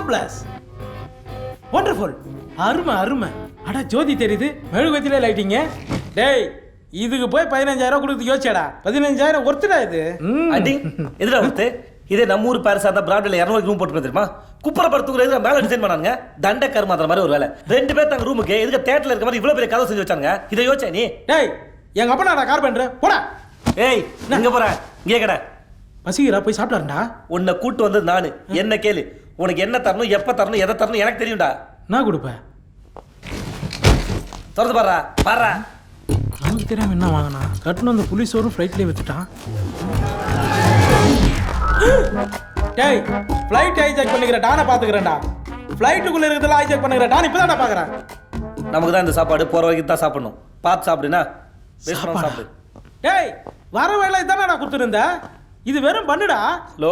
Marvellous, wonderful, அருமை அருமை. அடா ஜோதி தெரியுது, மெழுகுவத்திலே லைட்டிங்க. டேய் இதுக்கு போய் 15,000 கொடுத்து யோசிச்சாடா? 15,000 ஒருத்தடா இது? அடி எதுடா ஒருத்து? இதே நம்ம ஊர் பாரிஸ் அந்த பிராண்டில் 200 ரூம் போட்டு தெரியுமா? குப்பரை படுத்துக்குறது மேலே டிசைன் பண்ணாங்க. தண்டை கருமாத்திர மாதிரி ஒரு வேலை. 2 பேர் தங்க ரூமுக்கு எதுக்கு தேட்டரில் இருக்க மாதிரி இவ்வளோ பெரிய கதை செஞ்சு வச்சாங்க. இதை யோசிச்சா நீ? டேய் எங்க அப்பா நான் கார்பெண்டர் போடா. ஏய் எங்க போற? இங்கே கடை பசிக்கிறா, போய் சாப்பிட்டாருண்டா. உன்னை கூட்டு வந்தது நானு. என்ன கேளு, உனக்கு என்ன தரணும், எப்ப தரணும், எதை தரணும் எனக்கு தெரியும்டா. நான் கொடுப்பேன். திறந்து பாடுறா பாடுறா. நமக்கு தெரியாம என்ன வாங்கினா? கட்டணும் அந்த புலிசோரும் ஃப்ளைட்லேயே வச்சுட்டான். டேய் ஃப்ளைட் ஹைஜாக் பண்ணிக்கிற டானை பார்த்துக்கிறேன்டா. ஃப்ளைட்டுக்குள்ளே இருக்கிறதெல்லாம் ஹைஜாக் பண்ணிக்கிற டான் இப்போ தான் பார்க்குறேன். நமக்கு தான் இந்த சாப்பாடு போகிற வரைக்கும் தான் சாப்பிடணும். பார்த்து சாப்பிடுனா சாப்பிடு. டேய் வர வேலை தானே நான் கொடுத்துருந்தேன். இது வெறும் பண்ணுடா. ஹலோ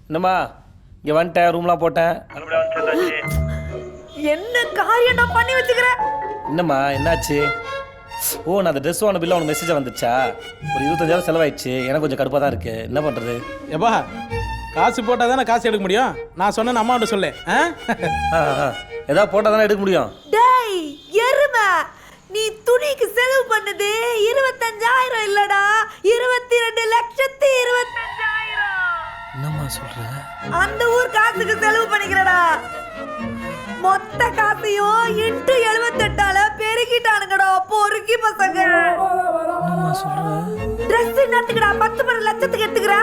என்னம்மா, இங்கே வந்துட்டேன், ரூம்லாம் போட்டேன். என்ன காரியம் நான் பண்ணி வச்சுக்கிறேன்? என்னம்மா என்னாச்சு? ஓ நான் அந்த ட்ரெஸ் வாங்கின பில்ல உனக்கு மெசேஜ் வந்துச்சா? ஒரு 25,000 செலவாயிடுச்சு. எனக்கு கொஞ்சம் கடுப்பாக தான் இருக்கு. என்ன பண்ணுறது? எப்பா காசு போட்டால் தானே காசு எடுக்க முடியும். நான் சொன்ன அம்மாட்ட சொல்லு. ஏதாவது போட்டால் தானே எடுக்க முடியும். டேய் எருமை, நீ துணிக்கு செலவு பண்ணது 25,000 இல்லடா, 22,25,000. என்னம்மா சொல்ற? அந்த ஊர் காசுக்கு செலவு பண்ணிக்கிறடா. மொத்த காசையும் இன்ட்டு 78ஆல பெருக்கிட்டானுங்கடா பொறுக்கி பசங்க. என்னம்மா சொல்ற? ட்ரெஸ் என்னத்துக்குடா 10 லட்சத்துக்கு எடுத்துக்கிற?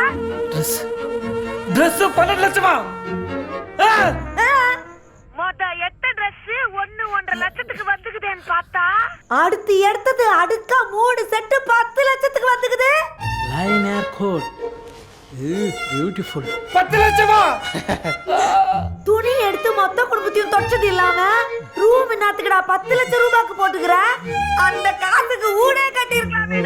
ட்ரெஸ் 12 லட்சமா? மொத்த 8 ட்ரெஸ் 1.5 லட்சத்துக்கு வந்துக்குதேன்னு பார்த்தா அடுத்து எடுத்தது அடுக்கா 3 செட் 10 லட்சத்துக்கு வந்துக்குது. லைன் ஏர் கோட் பியூட்டிஃபுல். 10 லட்சமா? துணி எடுத்து மொத்த குடும்பத்தையும் தொட்டது இல்லாம ரூம் என்னத்துக்குடா 10 லட்சம் ரூபாய்க்கு போட்டுக்கிற? அந்த காசுக்கு ஊடே கட்டிருக்கலாமே.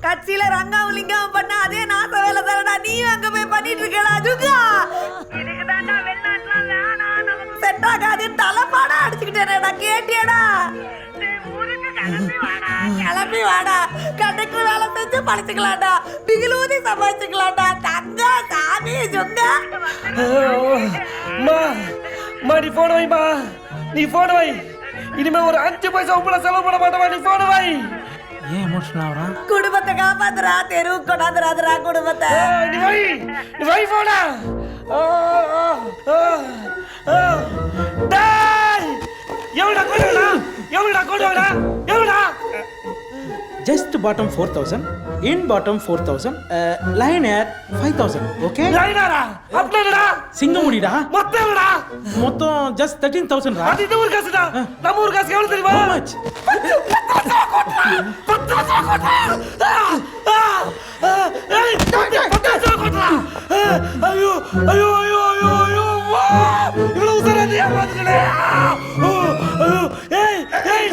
கட்சியில ரங்காவும் லிங்காவும் பண்ண அதே நாச வேலை தானடா நீ அங்க போய் பண்ணிட்டு இருக்கடா ஜுகா. எனக்கு தான்டா வெளிநாட்டுல வேணாம், நமக்கு செட் ஆகாது, தலைப்பாடா அடிச்சுக்கிட்டேனடா. கேட்டியடா? கிளம்பி வாடா, கடைக்கு வேலை செஞ்சு பழிச்சுக்கலாம்டா, பிகிலூதி சமாளிச்சுக்கலாம்டா. தங்க சாமி ஜுங்கா. நீ போன வைமா, நீ போன வை. இனிமே ஒரு 5 பைசா உங்களை செலவு பண்ண மாட்டேன். நீ போன வை. ஏன் எமோஷனல் ஆகுறான்? குடும்பத்தை காப்பாத்துறா, தெருவுக்கு கொண்டாந்துறாதுரா குடும்பத்தை. நீ வை போடா. எவ்வளோ கொண்டு எவ்வளோ கொண்டு வரா? எவ்வளோ? ஜஸ்ட் பாட்டம் 4,000, இன் பாட்டம் 4,000, லைன் ஏர் 5,000. ஓகே லைனாரா? அப்படிடா சிங்கமுடிடா. மொத்தம் எவ்வளோடா? மொத்தம் ஜஸ்ட் 13,000 ரா. அது இந்த ஊர் காசுடா. நம்ம ஊர் காசு எவ்வளவு தெரியுமா? How much? 10 லட்சம் கோட்டா. ஐயோ ஐயோ ஐயோ ஐயோ ஐயோ இவ்வளவு உசராதியா பாத்துக்கடே. ஐயோ ஏய் ஏய்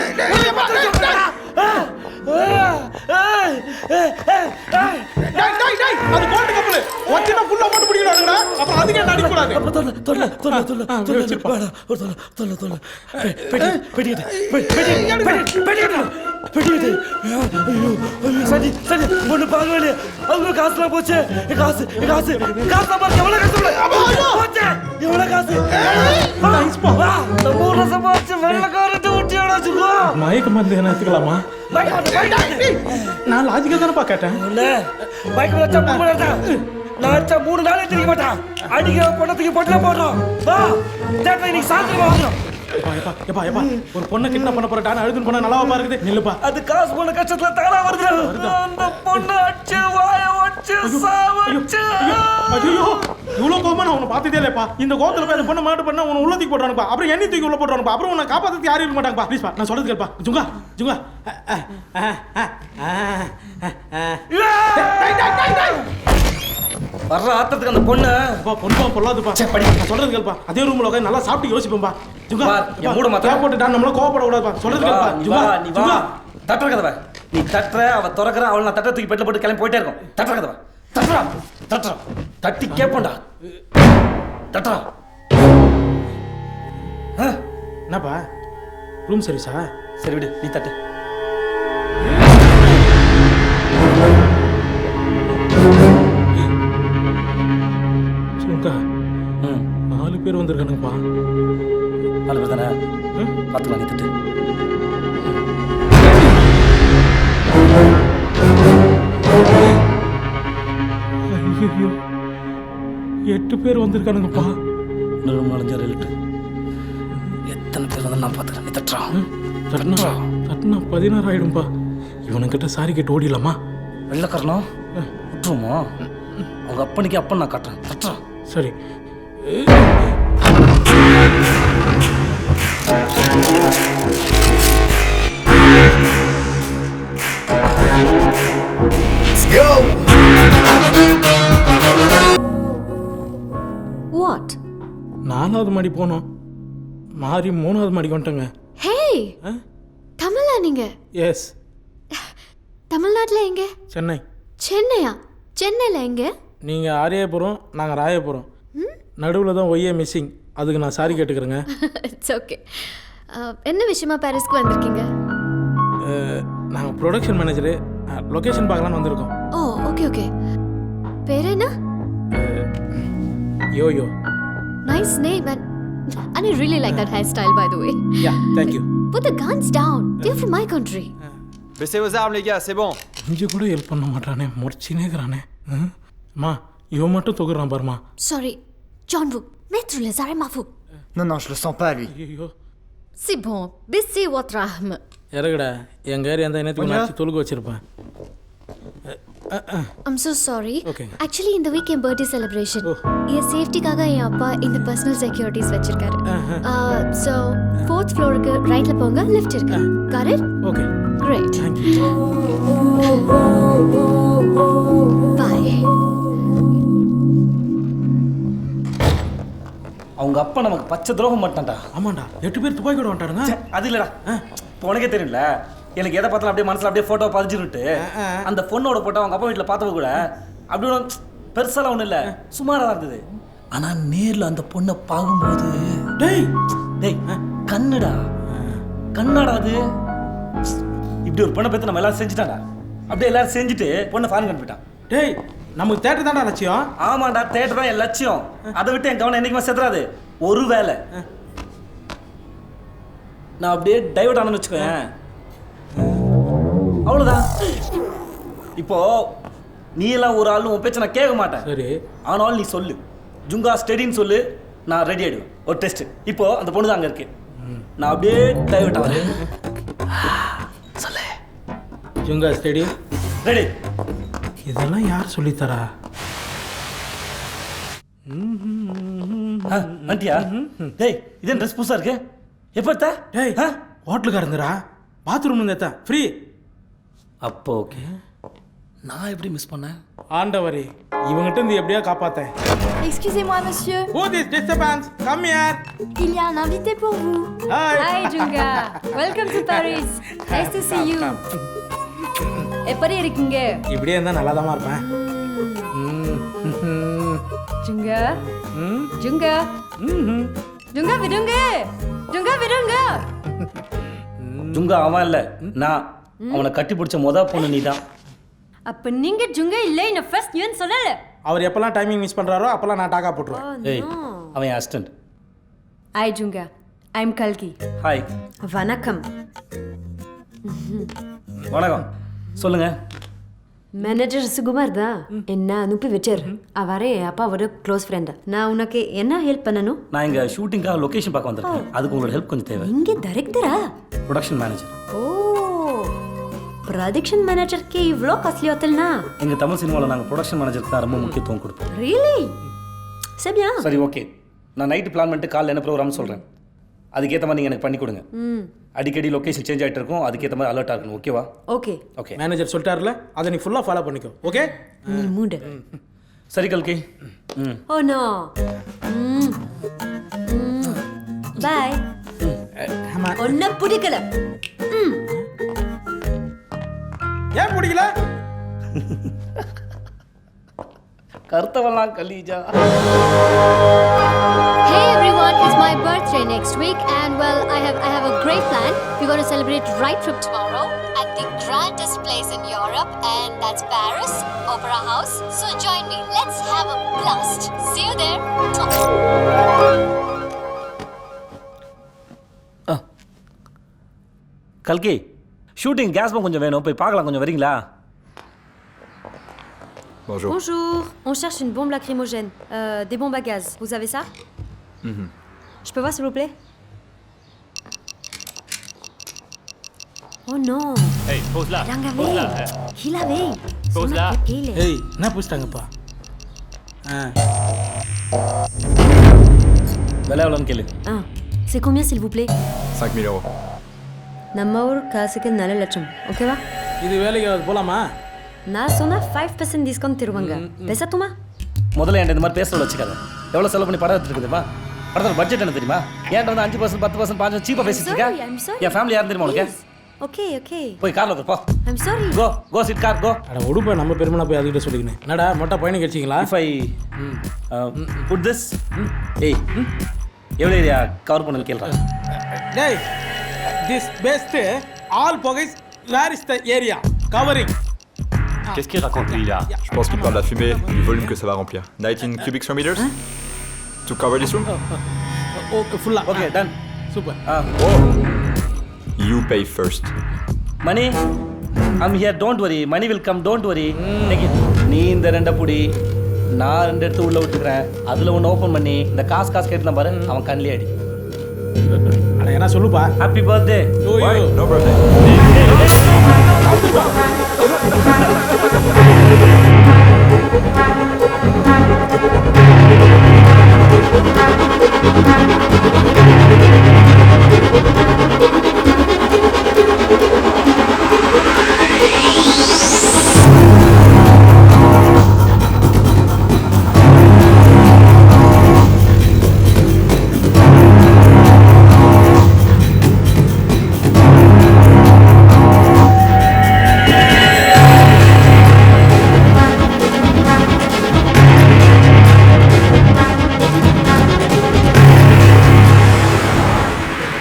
அது கோல்ட் கப்பல் ஒத்தினா ஃபுல்லா போட்டு பிடிக்கறாங்கடா. அப்புறம் அதுக்கு என்ன அடிக்க கூடாது. பெட்டி சரி சரி ஒண்ணு பாருங்க. அவங்க காசுலாம் போச்சு. காசு காசு காசு பாருங்க. எவ்வளவு காசு போச்சு? எவ்வளவு காசு? நம்ம ஊர்ல சம்பாதிச்சு வெள்ளக்காரட்டு ஊட்டியோட சுகோ. மயக்க மருந்து என்ன எடுத்துக்கலாமா? நான் லாஜிக்கா தானப்பா கேட்டேன். பைக் வச்சா 3 நாளே தெரிய மாட்டான். அடிக்க பொண்ணத்துக்கு பொட்டல போடுறோம். வா தேட்டர் இன்னைக்கு சாயந்தரம் வாங்குறோம். ஒரு பொண்ணை கிட்னாப் பண்ண போறான். அழுதுன்னு போனா நல்லாவா பாருக்குது. நில்லுப்பா. அது காசு போன கஷ்டத்துல தானா வருது. அந்த பொண்ணு அடிச்சு வாய வச்சு சாவச்சு. ஐயோ இவ்வளவு கோபமா நான் உன்னை பார்த்ததே இல்லப்பா. இந்த கோபத்துல போய் அந்த பொண்ணை மாட்டு பண்ணா உன்னை உள்ள தூக்கி போடுறானுப்பா. அப்புறம் என்ன தூக்கி உள்ள போடுறானுப்பா. அப்புறம் உன்னை காப்பாத்துறதுக்கு யாரும் இருக்க மாட்டாங்கப்பா. ப்ளீஸ்ப்பா நான் சொல்றது கேளுப்பா. ஜுங்கா ஜுங்கா வர்ற ஆத்திரத்துக்கு அந்த பொண்ணு பொண்ணு பொல்லாதுப்பா. நான் சொல்றது கேளுப்பா. அதே ரூம்ல உட்காந்து நல்லா சாப்பிட்டு யோசிப்போம்பா. ஜுங்கா மூட மாத்தா போட்டுட்டா நம்மள கோவப்பட கூடாதுப்பா. சொல்றது கேளுப்பா. ஜுங்கா நீ வா தட்டுற கதவை. நீ தட்டுற அவ திறக்கிற அவளை நான் தட்ட தூக்கி பெட்டில் போட்டு கிளம்பி போயிட்டே இருக்கும். தட்டுற கதவை. தட்டுறா தட்டுறா தட்டி கேட்போண்டா. தட்டுறா. என்னப்பா ரூம் சர்வீஸா? சரி விடு நீ தட்டு. ஜுங்கா 4 பேர் வந்திருக்கானுங்கப்பா. 4 பேர் தானே? பார்த்துக்கலாம், நீ திட்டு. ஐயோ, 8 பேர் வந்திருக்கானுங்கப்பா. இன்னொரு 4 5 8. எத்தனை பேர் வந்து நான் பார்த்துக்கிறேன், நீ தட்டுறா. தட்டுனா 16 ஆயிடும்பா. இவனுக்கிட்ட சாரி கேட்டு ஓடிடலாமா? வெள்ளக்காரனும் விட்டுருமா? அவங்க அப்பனுக்கு அப்பன் நான் காட்டுறேன், தட்டுறா. சரி. What? 4வது மாடி போனோம், மாறி 3வது மாடிக்கு வந்துட்டோங்க. Hey! தமிழா நீங்க? எஸ். தமிழ்நாட்டுல எங்க? சென்னை. சென்னையா? சென்னையில எங்க? நீங்கள் ஆரியபுரம், நாங்கள் ராயபுரம். நடுவில் தான் ஒய்யே மிஸ்ஸிங். அதுக்கு நான் சாரி கேட்டுக்கிறேங்க. It's okay. என்ன விஷயமா பாரிஸ்க்கு வந்திருக்கீங்க? நாங்கள் ப்ரொடக்ஷன் மேனேஜரு, லொக்கேஷன் பார்க்கலான்னு வந்திருக்கோம். ஓ ஓகே ஓகே. பேர் என்ன? YoYo. Nice name and I really like that hairstyle by the way. Yeah, thank you. Put the guns down. They're from my country. Baissez vos armes les gars, c'est bon. இஞ்சி கூட help பண்ண மாட்டானே, முறைச்சினே இருக்கிறானே. அம்மா இவன் மட்டும் தொகுறான் பாருமா. Sorry. John Woo, mettre les armes à vous. Non, non, je le sens pas lui. ஐயோ, C'est bon. Baissez votre arme. இறகுடா. எங்கள் ஏரியா அந்த இனத்துக்கு நான் தொழுக வச்சிருப்பேன். I'm so sorry. Okay. Actually in the weekend birthday celebration. என் சேஃப்டிக்காக என் அப்பா இந்த பர்சனல் செக்யூரிட்டிஸ் வச்சிருக்காரு. So 4th ஃப்ளோருக்கு ரைட்ல போங்க, லிஃப்ட் இருக்கு. Got it? Okay. Great. Thank you. Bye. அவங்க அப்பா நமக்கு பச்சை துரோகம் மாட்டான்டா. ஆமாண்டா, 8 பேர் துப்பாக்கி கூட வந்துட்டானுங்க. அது இல்லடா, இப்போ உனக்கே தெரியும்ல, எனக்கு எதை பார்த்தாலும் அப்படியே மனசில் அப்படியே ஃபோட்டோ பதிச்சுட்டு அந்த பொண்ணோட போட்டோ அவங்க அப்பா வீட்டில் பார்த்தவங்க கூட அப்படி ஒன்றும் பெருசாலாம் ஒன்றும் இல்லை, சுமாராக தான் இருந்தது. ஆனால் நேரில் அந்த பொண்ணை பார்க்கும்போது டேய் டேய் கண்ணுடா, கண்ணாடா அது. இப்படி ஒரு பொண்ணை பற்றி நம்ம எல்லாரும் செஞ்சுட்டாடா. அப்படியே எல்லாரும் செஞ்சுட்டு பொண்ணை ஃபாரின் அனுப்பிட்டான். டேய், நமக்கு தேட்டர் தான்டா லட்சியம். ஆமாண்டா, தேட்டர் தான் என் லட்சியம். அதை விட்டு என் கவனம் என்னைக்குமே செத்துறாது. ஒரு வேலை நான் அப்படியே டைவர்ட் ஆனேன்னு வச்சுக்கோங்க, அவ்வளோதான். இப்போ நீ எல்லாம் ஒரு ஆளும் உன் பேச்சை நான் கேட்க மாட்டேன். சரி. ஆனாலும் நீ சொல்லு, ஜுங்கா ஸ்டெடின்னு சொல்லு, நான் ரெடி ஆகிடுவேன். ஒரு டெஸ்ட். இப்போ அந்த பொண்ணு தான் அங்கே இருக்கு, நான் அப்படியே டைவர்ட் ஆகிறேன். சொல்லு. Junga steady ready. இதெல்லாம் யார் சொல்லித்தரா? ஆண்டியா? டேய், இதே ட்ரெஸ் புதுசாக இருக்கு, எப்போ எடுத்த? டேய், ஹோட்டலுக்கு இருந்துடா, பாத்ரூம் இருந்தேன் ஃப்ரீ. அப்போ ஓகே, நான் எப்படி மிஸ் பண்ணேன்? ஆண்டவரே, இவங்கிட்ட இருந்து எப்படியா காப்பாத்தேன். Excusez-moi, monsieur. Who this disturbance? Come here. Il y a un invité pour vous. Hi. Hi, Junga. Welcome to Paris. Nice to see you. எப்படி இருக்கீங்க? இப்படியே இருந்தா நல்லாதாமா இருப்பேன். ஜுங்கா ஜுங்கா ஜுங்கா விடுங்க, ஜுங்கா விடுங்க. ஜுங்கா அவன் இல்லை, நான். அவனை கட்டி பிடிச்ச பொண்ணு நீ தான். அப்ப நீங்க ஜுங்கா இல்லை, நான் ஃபர்ஸ்ட் யூன் சொல்லல. அவர் எப்பெல்லாம் டைமிங் மிஸ் பண்றாரோ அப்பெல்லாம் நான் டாக்கா போட்டுருவேன். ஏய், அவன் என் assistant. Hi, Junga. I'm Kalki. Hi. வணக்கம். வணக்கம், சொல்லுங்க. மேனேஜர் சுகுமார் தான் என்ன அனுப்பி வச்சார். அவரே அப்பாவோட க்ளோஸ் ஃப்ரெண்ட். நான் உனக்கு என்ன ஹெல்ப் பண்ணணும்? நான் இங்கே ஷூட்டிங்காக லொக்கேஷன் பார்க்க வந்திருக்கேன். அதுக்கு உங்களோட ஹெல்ப் கொஞ்சம் தேவை. இங்கே டைரக்டரா? Production manager. ஓ, ப்ரொடக்ஷன் மேனேஜருக்கு இவ்வளோ காஸ்ட்லி ஹோட்டல்னா? எங்கள் தமிழ் சினிமாவில் நாங்கள் ப்ரொடக்ஷன் மேனேஜருக்கு தான் ரொம்ப முக்கியத்துவம் கொடுப்போம். ரியலி? சரியா? சரி, ஓகே. நான் நைட்டு பிளான் பண்ணிட்டு காலையில் என்ன ப்ரோக்ராம்னு சொல்கிறேன். அதுக்கேற்ற மாதிரி நீங்கள் எனக்கு பண்ணி கொடுங்க. அடிக்கடி லொக்கேஷன் சேஞ்ச் ஆகிட்டு இருக்கும், அதுக்கேற்ற மாதிரி அலர்ட்டாக இருக்கணும். ஓகேவா? Okay okay. மேனேஜர் சொல்லிட்டாருல, அதை நீ ஃபுல்லாக ஃபாலோ பண்ணிக்கோ. ஓகே? நீ மூடு. சரி கல்கி. Oh no. பை. ஆமா. ஒன்ன பிடிக்கல. ஏன் பிடிக்கல? கருத்தவெல்லாம் கலீஜா. Hey everyone, it's my birthday next week and well I have a great plan. We're going to celebrate right from tomorrow and the grandest place in Europe, and that's Paris Opera House. So join me. Let's have a blast. See you there. கல்கி shooting case pump கொஞ்சம் வேணும் போய் பார்க்கலாம் கொஞ்சம் வரீங்களா Bonjour. Bonjour, on cherche une bombe lacrymogène. Des bombes à gaz. Vous avez ça? Je peux voir s'il vous plaît? Oh non! Hey, pose là. Il en Pose là. avait! Il avait! Pose là. ஏய் என்ன பூச்சிட்டாங்கப்பா விலை எவ்வளோன்னு கேளு Ah, c'est combien s'il vous plaît? 5 000 euros. நம்ம ஊர் காசுக்கு 4 லட்சம் ஓகேவா? இது வேலைக்கு போலாமா நான் சொன்னா 5% டிஸ்கவுண்ட் தருவாங்க பேசட்டுமா? முதல்ல என்கிட்ட இந்த மாதிரி பேசுகிற வச்சுக்காத எவ்வளோ செலவு பண்ணி படம் எடுத்துருக்கு தெரியுமா படத்தோட பட்ஜெட் என்ன தெரியுமா என்கிட்ட வந்து 5% 10% 5% சீப்பாக பேசிட்டு இருக்கேன் I'm sorry. என் ஃபேமிலி யாரும் தெரியுமா உனக்கு ஓகே ஓகே போய் காரில் உட்கார் போ I'm sorry. கோ சிட் கார் கோ அட உடுப்பா நம்ம பெருமனா போய் அதுக்கிட்ட சொல்லிக்கினேன் என்னடா மொட்டை பயணி கழிச்சிங்களா இஃப் ஐ புட் திஸ் ஏய் எவ்வளோ ஏரியா கவர் பண்ணல கேள்றா டேய் திஸ் பெஸ்ட் ஆல் போகைஸ் where is the area covering Qu'est-ce qu'il raconte lui là? Je pense qu'il parle de la fumée, du volume que ça va remplir. 19 cubic centimeters to cover this room? Okay ஃபுல்லா okay done super You pay first. Money I'm here don't worry money will come don't worry நீ இந்த ரெண்டை புடி நான் 2 எடுத்து உள்ள விட்டுக்கிறேன் அதில் ஒன்று ஓப்பன் பண்ணி இந்த காசு கேட்டுலாம் பாரு அவன் கண்ணிலே அடி அட என்ன சொல்லுப்பா happy birthday oh Why? Yo No birthday.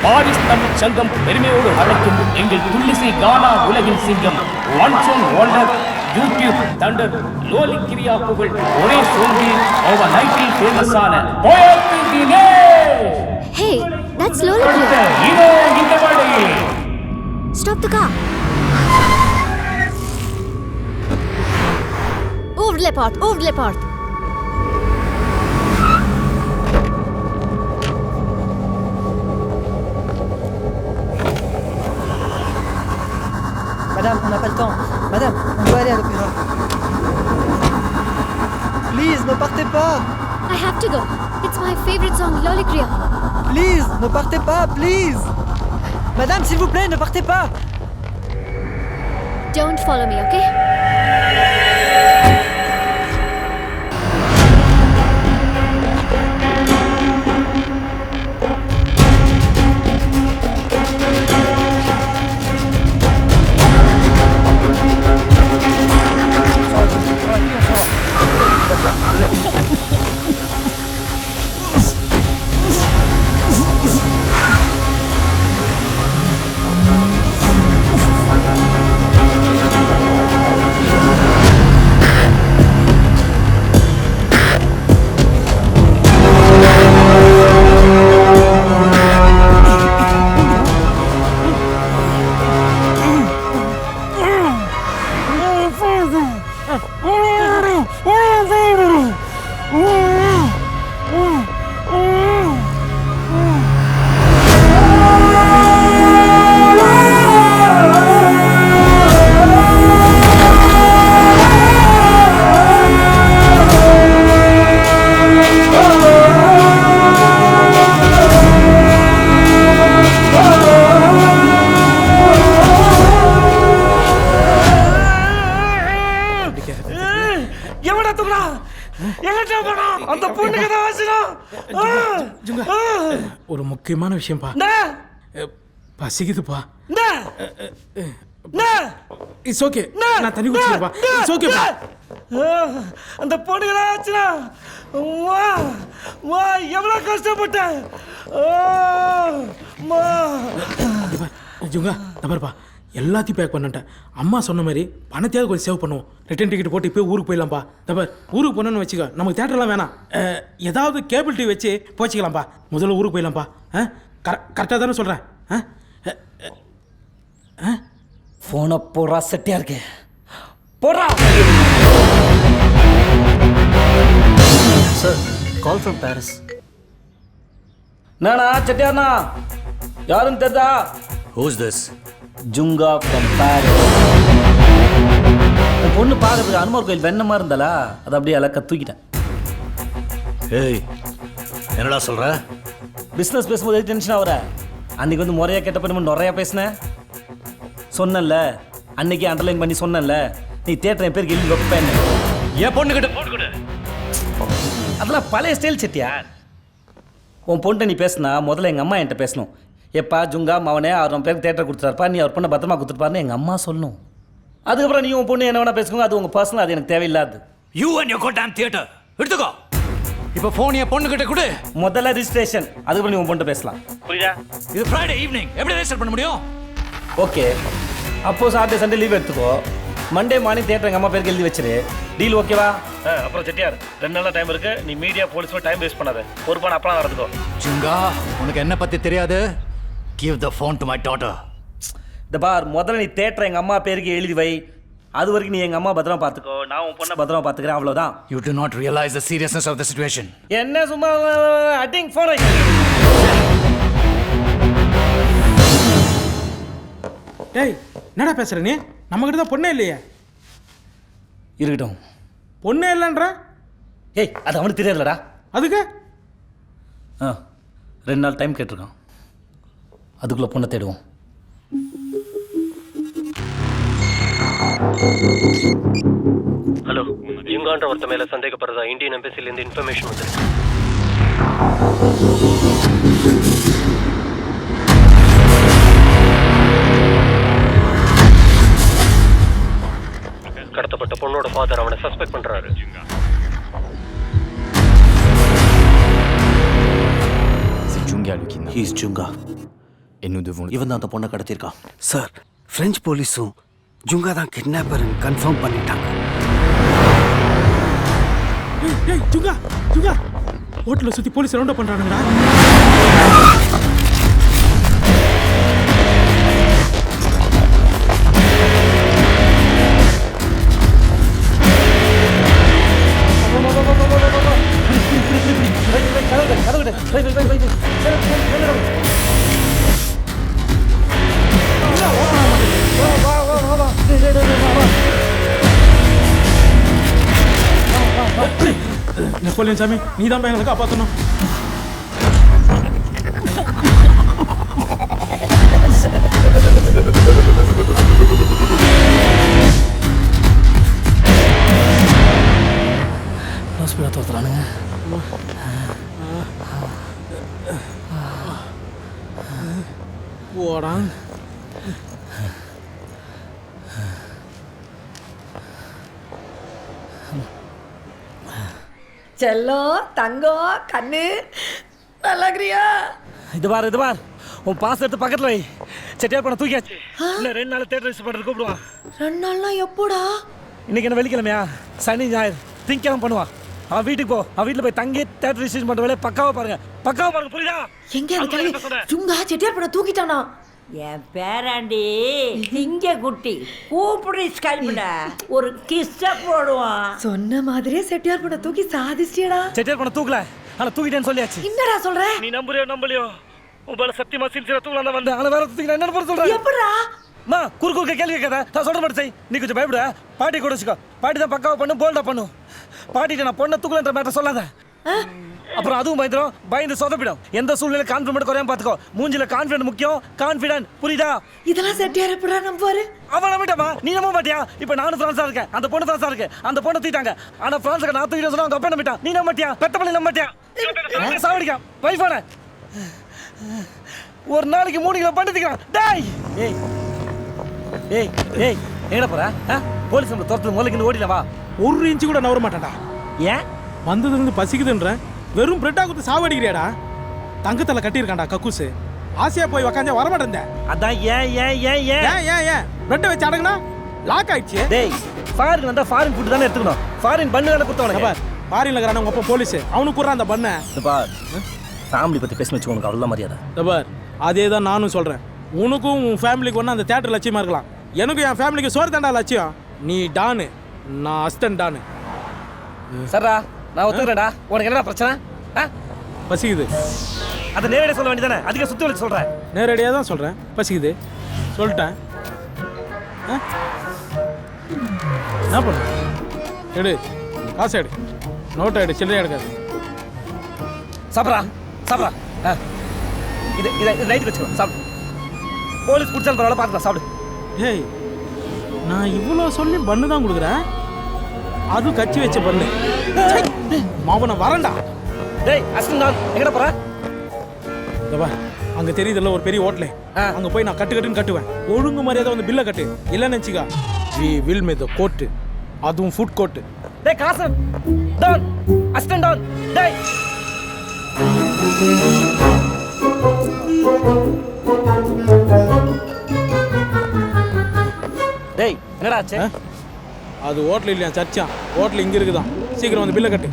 Paris Tamil Sangam பெருமையோடு அழைக்கும் எங்கள் துள்ளிசை கானா உலகின் சிங்கம் once one wonder YouTube thunder லோலி கிரியா புகழ் ஒரே சோங்கி ஓவர் நைட்டில் ஃபேமஸான போயத்து Dinesh Hey, that's Lola Priya. இதோ இந்த வழி Stop the car. Ouvre les portes, ouvre les portes. Madame, on n'a pas le temps. Madame, on doit aller à l'opéra. Please, ne partez pas. I have to go. It's my favorite song, Loli Kriya. Please, ne partez pas, please. Madame, s'il vous plaît, ne partez pas. Don't follow me, okay? எவடா தூக்குறா எங்கடா போறா அந்த பொண்ணுக்கு தான் வாசினா ஒரு முக்கியமான விஷயம்ப்பா பசிக்குதுப்பா it's okay நான் தண்ணி குடிச்சிருப்பா it's ஓகேப்பா அந்த பொண்ணுக்கு தான் வாசினா வா வா எவ்வளவு கஷ்டப்பட்டேன் ஜுங்கா நம்பர்ப்பா எல்லாத்தையும் பேக் பண்ணிட்டேன். அம்மா சொன்ன மாதிரி பணத்தையாவது கொஞ்சம் சேவ் பண்ணுவோம். ரிட்டர்ன் டிக்கெட் போட்டு இப்போ ஊருக்கு போயிடலாம்ப்பா. தப்ப ஊருக்கு போனோன்னு வச்சுக்கோ, நமக்கு தேட்டர்லாம் வேணாம். ஏதாவது கேபிள் டிவி வச்சு போச்சுக்கலாம்ப்பா. முதல்ல ஊருக்கு போயிடலாம்ப்பா. கரெக்டாக தானே சொல்கிறேன்? ஃபோனை போடுறா, செட்டியா இருக்கு போடுறா. Sir, call from Paris. நானா செட்டியார்ண்ணா, யாருன்னு தெரிதா? Who's this? Junga from Paris. உன் பொண்ணு பார்க்கறதுக்கு அனுமர் கோயில் வெண்ணமா இருந்தாலா, அதை அப்படியே அலக்க தூக்கிட்டேன். ஏய், என்னடா சொல்ற? பிஸ்னஸ் பேசும்போது டென்ஷன் ஆகுற. அன்னைக்கு வந்து முறையா கேட்ட பண்ணி நிறையா பேசினேன். சொன்னேன்ல, அன்னைக்கு அண்டர்லைன் பண்ணி சொன்னேன்ல, நீ தேட்டர் என் பேருக்கு எழுதி வைப்பேன். என் பொண்ணுகிட்ட போன் கொடு. அதெல்லாம் பழைய ஸ்டைல் செட்டியார். உன் பொண்ணை நீ பேசினா முதல்ல எங்கள் அம்மா என்கிட்ட பேசணும். எப்பா ஜுங்கா மவனே அவர் நம்ம பேருக்கு தேட்டர் கொடுத்துருப்பா, நீ அவர் பொண்ணை பத்திரமா கொடுத்துருப்பாருன்னு எங்கள் அம்மா சொல்லணும். அதுக்கப்புறம் நீ உன் பொண்ணு என்ன வேணா பேசுங்க, அது உங்கள் பர்சனல், அது எனக்கு தேவையில்லாது. You and your goddamn theater. எடுத்துக்கோ. இப்போ ஃபோன் என் பொண்ணுகிட்ட கொடு. முதல்ல ரிஜிஸ்ட்ரேஷன், அதுக்கப்புறம் நீ உன் பொண்ணு பேசலாம். புரியுதா? இது ஃப்ரைடே ஈவினிங், எப்படி ரெஜிஸ்டர் பண்ண முடியும்? ஓகே, அப்போ சாட்டர்டே சண்டே லீவ் எடுத்துக்கோ. மண்டே மார்னிங் தேட்டர் எங்கள் அம்மா பேருக்கு எழுதி வச்சிரு. டீல் ஓகேவா? அப்புறம் செட்டியார் 2 நாள் டைம் இருக்கு. நீ மீடியா போலீஸ் டைம் வேஸ்ட் பண்ணாத. ஒரு பான் அப்பலாம் நடந்துக்கோ. ஜுங்கா, உனக்கு என்ன பத்தி தெரியாது? Give the phone to my daughter. இந்த பார், முதல்ல நீ தேட்டர் எங்கள் அம்மா பேருக்கு எழுதி வை. அது வரைக்கும் நீ எங்கள் அம்மா பத்திரமா பார்த்துக்கோ, நான் உன் பொண்ணை பத்திரமா பார்த்துக்கிறேன், அவ்வளோதான். You do not realize the seriousness of the situation. என்ன சும்மா அட்டிங் ஃபோனை. டேய், என்னடா பேசுகிற நீ? நம்மக்கிட்ட தான் பொண்ணே இல்லையே. இருக்கட்டும். பொண்ணே இல்லைன்ற? ஏய், அது அவனுக்கு தெரியாதுலடா. அதுக்கு 2 நாள் டைம் கேட்டிருக்கான். அதுக்குள்ளே பொண்ணை தேடுவோம். ஹலோ, ஜிங்கான்ற ஒருத்த மேலே சந்தேகப்படுறதா இந்தியன் எம்பசிலேருந்து இன்ஃபர்மேஷன் வந்துருக்கு. கடத்தப்பட்ட பொண்ணோட ஃபாதர் அவனை சஸ்பெக்ட் பண்றாரு. C'est Junga le kidnappeur. He is Junga. Et nous devons le... இவன் தான் அந்த பொண்ணை கடத்திருக்கான். சார், பிரெஞ்சு போலீஸும் ஜுங்கா தான் கிட்னாப்பர் கன்ஃபார்ம் பண்ணிட்டாங்க. டேய் ஜுங்கா, ஜுங்கா ஹோட்டலை சுற்றி போலீஸ் ரவுண்ட் அப் பண்ணுறானுங்கடா. நெப்போலியன் சாமி, நீ தான் எங்களை காப்பாற்றணும். தோத்துறானுங்க. போடா. செல்லம், தங்கம், கண்ணு, நல்லாக்கிறியா? இது பார், உன் பாஸ் எடுத்து பக்கத்தில் வை. செட்டியார் பண்ண தூக்கியாச்சு. இன்னும் 2 நாள் தேட்டர் ரிஜிஸ்டர் பண்ணுறது கூப்பிடுவான். 2 நாள்னா எப்போடா? இன்னைக்கு என்ன வெள்ளிக்கிழமையா? சனி ஞாயிறு திங்கக்கிழமை பண்ணுவான். அவன் வீட்டுக்கு போ, அவன் வீட்டில் போய் தங்கி தேட்டர் ரிஜிஸ்டர் பண்ணுற வேலையை பக்காவாக பாருங்க, புரியுதா? எங்க அந்த கிளவி ஜுங்கா செட்டியார் பண்ண தூக்கிட்டானா? என் பேராண்டி இங்க குட்டி கூப்பிடு, ஸ்கைப்ல ஒரு கிஸ்ஸ போடுவான். சொன்ன மாதிரியே செட்டியார் பண்ண தூக்கி சாதிச்சியடா. செட்டியார் பண்ண தூக்கல, ஆனா தூக்கிட்டேன்னு சொல்லியாச்சு. என்னடா சொல்ற? நீ நம்பலையோ உங்களை சத்தியமா சின்சியரா தூக்கல தான் வந்தேன். ஆனா வேற தூக்கிட்டேன். என்ன பண்ண சொல்ற? எப்படா? மா குறுக்க கேள்வி கேட்காத, நான் சொல்ற மாதிரி செய். நீ கொஞ்சம் பயப்பட. பாட்டி கூட வச்சுக்கோ. பாட்டி தான் பக்காவா பண்ணு, போல்டா பண்ணு. பாட்டிட்டு நான் பொண்ணை தூக்கலன்ற மேட்டர் சொல்லாத. அப்புறம் அதுவும் பயந்து சொதப்பிடும். எந்த சூழ்நிலை கான்ஃபிடன்ட் குறையாம பாத்துக்கோ. மூஞ்சில கான்ஃபிடன்ட் முக்கியம், கான்ஃபிடன்ட், புரியுதா? இதெல்லாம் செட்டியார் எப்படா நம்புவாரு? அவன் நம்பிட்டாமா? நீ நம்ப மாட்டியா? இப்ப நானும் பிரான்ஸா இருக்கேன், அந்த பொண்ணு பிரான்ஸா இருக்கு. அந்த பொண்ணை தூக்கிட்டாங்க. ஆனா பிரான்ஸுக்கு நான் தூக்கிட்டு சொன்னா அவங்க அப்பா நம்பிட்டான். நீ நம்ப மாட்டியா? பெத்த பண்ணி நம்ப மாட்டியா? சாவடிக்கான் வைஃபான ஒரு நாளைக்கு 3 கிலோ பண்ணிக்கிறான். டேய் ஏய் ஏய் ஏய் எங்கடா போற? போலீஸ் நம்மள துரத்து முதல்ல ஓடில வா. 1 இன்ச்சு கூட நவர மாட்டான்டா. ஏன்? வந்ததுலேருந்து பசிக்குதுன்ற வெறும் பிரெட்டா கொடுத்து சாவடிக்கிறியாடா. தங்கத்தில் கட்டியிருக்கான்டா கக்கூசு. ஆசையா போய் உக்காந்து வரமாட்டேன். அதான் ஏன் ஏன் ஏன் ஏன் ஏன் ஏன் ஏன் பிரெட்டை வச்சு அடங்குனா லாக் ஆயிடுச்சு. டேய் ஃபாரின் வந்தா ஃபாரின் ஃபுட் தானே எடுத்துக்கணும். ஃபாரின் பண்ணு தானே கொடுத்தவனுக்கு. பார் ஃபாரின்ல இருக்கிறான உங்க அப்பா போலீஸ், அவனுக்கு கூடுறான் அந்த பண்ண. பார் ஃபேமிலி பத்தி பேச வச்சு உனக்கு அவ்வளோ மரியாதை. பார் அதே தான் நானும் சொல்றேன். உனக்கும் உன் ஃபேமிலிக்கு ஒன்று அந்த தேட்டர் லட்சியமா இருக்கலாம். எனக்கும் என் ஃபேமிலிக்கு சோறு தாண்டா லட்சியம். நீ டானு, நான் அஸ்டன் டானு. சரிடா நான் ஒத்துக்கிறேன்டா. உனக்கு என்னடா பிரச்சனை? பசிக்குது. அதை நேரடியாக சொல்ல வேண்டியதானே, அதிக சுத்தி வச்சு சொல்கிறேன். நேரடியாக தான் சொல்கிறேன். பசிக்குது சொல்லிட்டேன். என்ன பண்ண? எடு காசு எடு, நோட்டை எடு, சில்லறை எடுக்காது. சாப்பிட்றா சாப்பிட்றா. இது இதை நைட்டுக்கு வச்சுக்கோ. சாப்பிடு. போலீஸ் பிடிச்சாலும் பரவாயில்ல, பார்த்துக்கலாம். சாப்பிடு. ஏய் நான் இவ்வளோ சொல்லி பண்ணு தான் கொடுக்குறேன், அதுவும் கச்சி வச்ச பண்ணு. மாவனை வரண்டா. டேய் அஸ்டன் எங்கடா போற? இதவா அங்க தெரியுதுல்ல ஒரு பெரிய ஹோட்டலே, அங்க போய் நான் கட்டுன்னு கட்டுவேன். ஒழுங்கு மரியாதை வந்து பில்லை கட்டு. இல்லைன்னு நினச்சிக்கா we will make the court, அதுவும் ஃபுட் கோர்ட். டேய் காசு டான் அஸ்டன் டான். டேய் டேய் என்னடா ஆச்சு? அது ஹோட்டல் இல்லையா, சர்ச்சா. ஹோட்டல் இங்கே இருக்குதான். சீக்கிரம் வந்து பில்லை கட்டு.